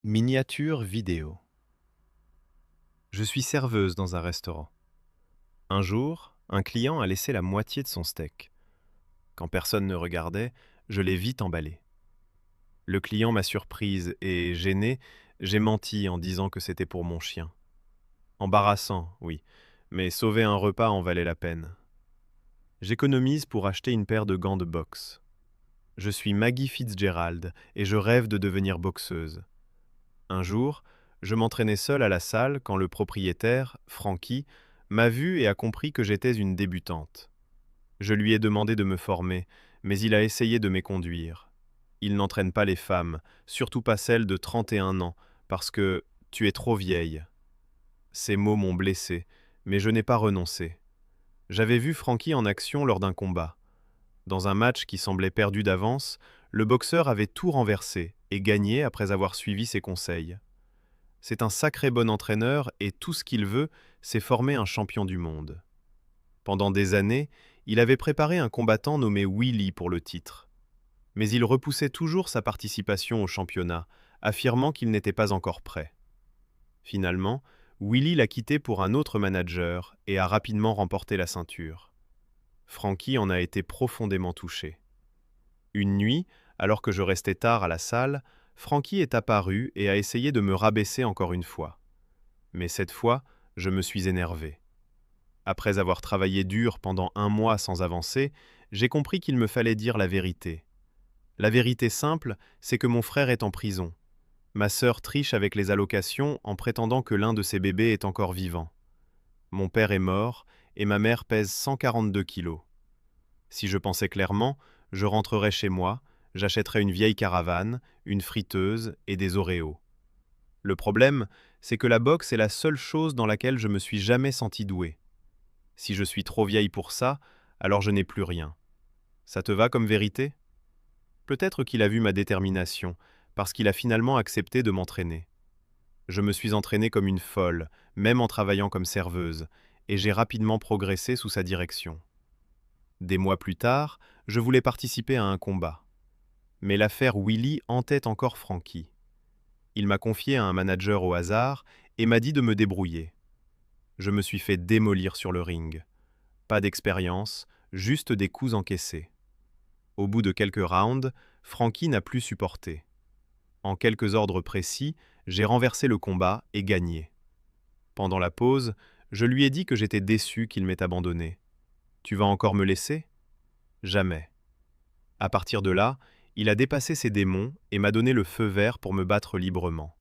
Miniature vidéo. Je suis serveuse dans un restaurant. Un jour, un client a laissé la moitié de son steak. Quand personne ne regardait, je l'ai vite emballé. Le client m'a surprise et, gênée, j'ai menti en disant que c'était pour mon chien. Embarrassant, oui, mais sauver un repas en valait la peine. J'économise pour acheter une paire de gants de boxe. Je suis Maggie Fitzgerald et je rêve de devenir boxeuse. Un jour, je m'entraînais seul à la salle quand le propriétaire, Frankie, m'a vu et a compris que j'étais une débutante. Je lui ai demandé de me former, mais il a essayé de m'éconduire. Il n'entraîne pas les femmes, surtout pas celles de 31 ans, parce que tu es trop vieille. Ces mots m'ont blessé, mais je n'ai pas renoncé. J'avais vu Frankie en action lors d'un combat. Dans un match qui semblait perdu d'avance, le boxeur avait tout renversé et gagné après avoir suivi ses conseils. C'est un sacré bon entraîneur et tout ce qu'il veut, c'est former un champion du monde. Pendant des années, il avait préparé un combattant nommé Willy pour le titre. Mais il repoussait toujours sa participation au championnat, affirmant qu'il n'était pas encore prêt. Finalement, Willy l'a quitté pour un autre manager et a rapidement remporté la ceinture. Frankie en a été profondément touché. Une nuit, alors que je restais tard à la salle, Frankie est apparu et a essayé de me rabaisser encore une fois. Mais cette fois, je me suis énervé. Après avoir travaillé dur pendant un mois sans avancer, j'ai compris qu'il me fallait dire la vérité. La vérité simple, c'est que mon frère est en prison. Ma sœur triche avec les allocations en prétendant que l'un de ses bébés est encore vivant. Mon père est mort et ma mère pèse 142 kilos. Si je pensais clairement, je rentrerais chez moi, j'achèterais une vieille caravane, une friteuse et des Oreos. Le problème, c'est que la boxe est la seule chose dans laquelle je me suis jamais senti doué. Si je suis trop vieille pour ça, alors je n'ai plus rien. Ça te va comme vérité? Peut-être qu'il a vu ma détermination, parce qu'il a finalement accepté de m'entraîner. Je me suis entraînée comme une folle, même en travaillant comme serveuse, et j'ai rapidement progressé sous sa direction. Des mois plus tard, je voulais participer à un combat. Mais l'affaire Willy hantait encore Frankie. Il m'a confié à un manager au hasard et m'a dit de me débrouiller. Je me suis fait démolir sur le ring. Pas d'expérience, juste des coups encaissés. Au bout de quelques rounds, Frankie n'a plus supporté. En quelques ordres précis, j'ai renversé le combat et gagné. Pendant la pause, je lui ai dit que j'étais déçu qu'il m'ait abandonné. Tu vas encore me laisser? Jamais. À partir de là, il a dépassé ses démons et m'a donné le feu vert pour me battre librement.